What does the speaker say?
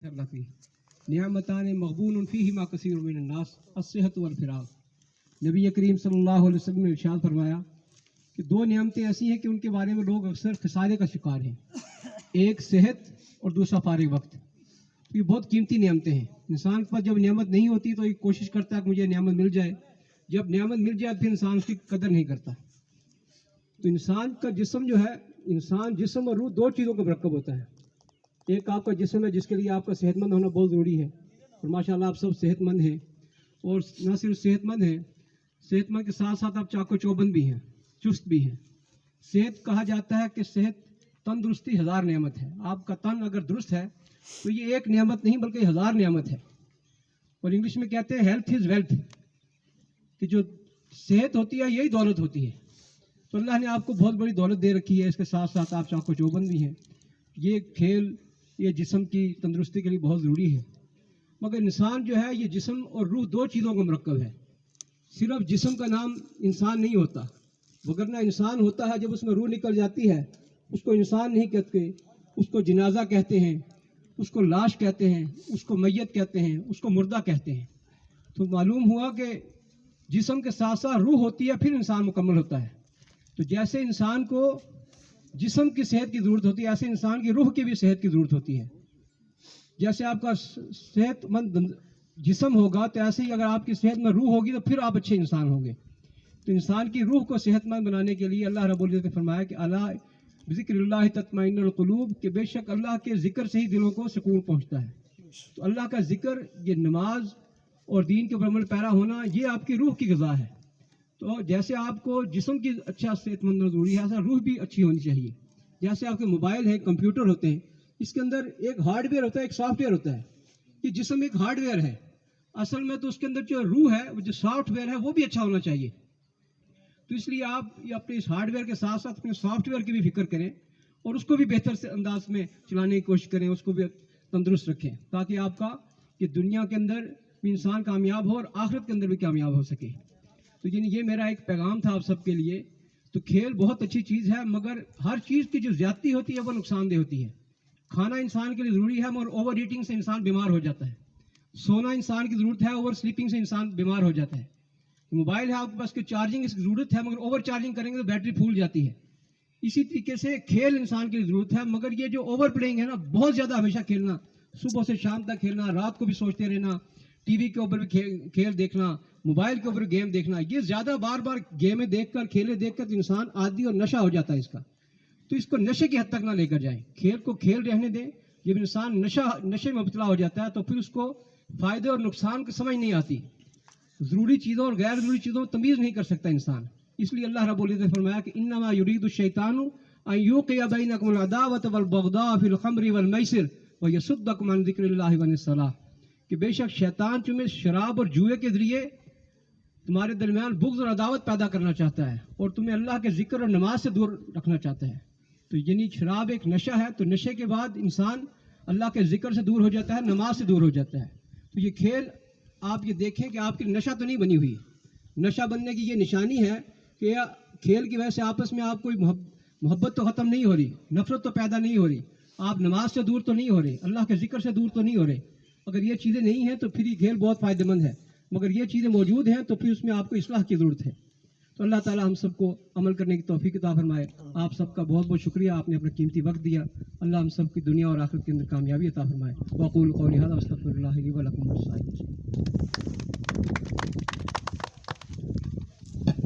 लफी नियामतान मक़बून फ़ीहिमा कसीरुम मिनन नास अस्सिहत वल फ़िराग़। नबी करीम सल्लल्लाहु अलैहि वसल्लम ने इरशाद फरमाया कि दो नियामतें ऐसी हैं कि उनके बारे में लोग अक्सर खसारे का शिकार हैं, एक सेहत और दूसरा फारिग वक्त। तो ये बहुत कीमती नियामतें हैं। इंसान के पास जब नियामत नहीं होती तो ये कोशिश करता है कि मुझे नियामत मिल जाए, जब नियामत मिल जाए फिर इंसान उसकी कदर नहीं करता। तो इंसान का जिस्म जो है, इंसान जिस्म और रूह दो चीज़ों का मरकब होता है। एक आपका जिस्म है जिसके लिए आपका सेहतमंद होना बहुत ज़रूरी है, और माशाल्लाह आप सब सेहतमंद हैं, और न सिर्फ सेहतमंद हैं, सेहतमंद के साथ साथ आप चाको चौबंद भी हैं, चुस्त भी हैं। सेहत कहा जाता है कि सेहत तंदुरुस्ती हज़ार नेमत है। आपका तन अगर दुरुस्त है तो ये एक नेमत नहीं बल्कि हज़ार नेमत है। और इंग्लिश में कहते हैं हेल्थ इज़ वेल्थ, कि जो सेहत होती है यही दौलत होती है। तो अल्लाह ने आपको बहुत बड़ी दौलत दे रखी है, इसके साथ साथ आप चाको चौबंद भी हैं। ये खेल ये जिस्म की तंदुरुस्ती के लिए बहुत ज़रूरी है। मगर इंसान जो है ये जिस्म और रूह दो चीज़ों का मरकब है। सिर्फ जिस्म का नाम इंसान नहीं होता, वगरना इंसान होता है जब उसमें रूह निकल जाती है उसको इंसान नहीं कहते, उसको जनाजा कहते हैं, उसको लाश कहते हैं, उसको मैयत कहते हैं, उसको मुर्दा कहते हैं। तो मालूम हुआ कि जिस्म के साथ साथ रूह होती है फिर इंसान मुकम्मल होता है। तो जैसे इंसान को जिस्म की सेहत की ज़रूरत होती है, ऐसे इंसान की रूह की भी सेहत की ज़रूरत होती है। जैसे आपका सेहतमंद जिस्म होगा तो ऐसे ही अगर आपकी सेहत में रूह होगी तो फिर आप अच्छे इंसान होंगे। तो इंसान की रूह को सेहतमंद बनाने के लिए अल्लाह रब्बुल इज़्ज़त ने फरमाया कि अला बिज़िक्रिल्लाहि तत्मइन्नुल क़ुलूब, कि बेशक अल्लाह के ज़िक्र से ही दिलों को सुकून पहुँचता है। तो अल्लाह का ज़िक्र, ये नमाज और दीन के ऊपर अमल पैरा होना, ये आपकी रूह की ग़िज़ा है। तो जैसे आपको जिस्म की अच्छा सेहतमंद होना ज़रूरी है, ऐसा रूह भी अच्छी होनी चाहिए। जैसे आपके मोबाइल है, कंप्यूटर होते हैं, इसके अंदर एक हार्डवेयर होता है, एक सॉफ्टवेयर होता है। कि जिस्म एक हार्डवेयर है, असल में तो उसके अंदर जो रूह है, जो सॉफ्टवेयर है, वो भी अच्छा होना चाहिए। तो इसलिए आप ये अपने इस हार्डवेयर के साथ साथ अपने सॉफ्टवेयर की भी फिक्र करें और उसको भी बेहतर से अंदाज में चलाने की कोशिश करें, उसको भी तंदुरुस्त रखें, ताकि आपका ये दुनिया के अंदर भी इंसान कामयाब हो और आखिरत के अंदर भी कामयाब हो सके। तो ये मेरा एक पैगाम था आप सबके लिए। तो खेल बहुत अच्छी चीज़ है, मगर हर चीज़ की जो ज़्यादती होती है वो नुकसानदेह होती है। खाना इंसान के लिए ज़रूरी है, मगर ओवर ईटिंग से इंसान बीमार हो जाता है। सोना इंसान की ज़रूरत है, ओवर स्लीपिंग से इंसान बीमार हो जाता है। मोबाइल है आपके पास, की चार्जिंग इसकी ज़रूरत है, मगर ओवर चार्जिंग करेंगे तो बैटरी फूल जाती है। इसी तरीके से खेल इंसान की ज़रूरत है, मगर ये जो ओवर प्लेइंग है ना, बहुत ज़्यादा हमेशा खेलना, सुबह से शाम तक खेलना, रात को भी सोचते रहना, टीवी के ऊपर भी खेल देखना, मोबाइल के ऊपर गेम देखना, ये ज़्यादा बार बार गेमें देखकर, खेले देखकर तो इंसान आदी और नशा हो जाता है इसका। तो इसको नशे की हद तक ना लेकर जाएं, खेल को खेल रहने दें। जब इंसान नशे में मुबतला हो जाता है तो फिर उसको फ़ायदे और नुकसान की समझ नहीं आती, ज़रूरी चीज़ों और गैर ज़रूरी चीज़ों में तमीज़ नहीं कर सकता इंसान। इसलिए अल्लाह रब्बुल इज़्ज़त ने फरमाया कि इन्नमा युरीदु शैतानु अन युक़िया बैनकुमुल अदावत वल बग़दा फिल ख़म्रि वल मैसिर व यसुद्दकुम अन ज़िक्रिल्लाहि व अनिस सलाह, कि बेशक शैतान तुम्हें शराब और जुए के ज़रिए तुम्हारे दरमियान बुग़्ज़ और अदावत पैदा करना चाहता है और तुम्हें अल्लाह के ज़िक्र और नमाज से दूर रखना चाहता है। तो यानी शराब एक नशा है, तो नशे के बाद इंसान अल्लाह के ज़िक्र से दूर हो जाता है, नमाज से दूर हो जाता है। तो ये खेल आप ये देखें कि आपकी नशा तो नहीं बनी हुई। नशा बनने की ये निशानी है कि खेल की वजह से आपस में आप कोई मोहब्बत तो ख़त्म नहीं हो रही, नफ़रत तो पैदा नहीं हो रही, आप नमाज से दूर तो नहीं हो रहे, अल्लाह के ज़िक्र से दूर तो नहीं हो रहे। अगर ये चीज़ें नहीं हैं तो फिर ये खेल बहुत फ़ायदेमंद है, मगर ये चीज़ें मौजूद हैं तो फिर उसमें आपको इस्लाह की ज़रूरत है। तो अल्लाह ताला हम सबको अमल करने की तौफीक अता फरमाए। आप सबका बहुत बहुत शुक्रिया, आपने अपना कीमती वक्त दिया। अल्लाह हम सब की दुनिया और आखिरत के अंदर कामयाबी अता फरमाए। वक़ूलु क़ौली हाज़ा व अस्तग़फिरुल्लाह ली व लकुम।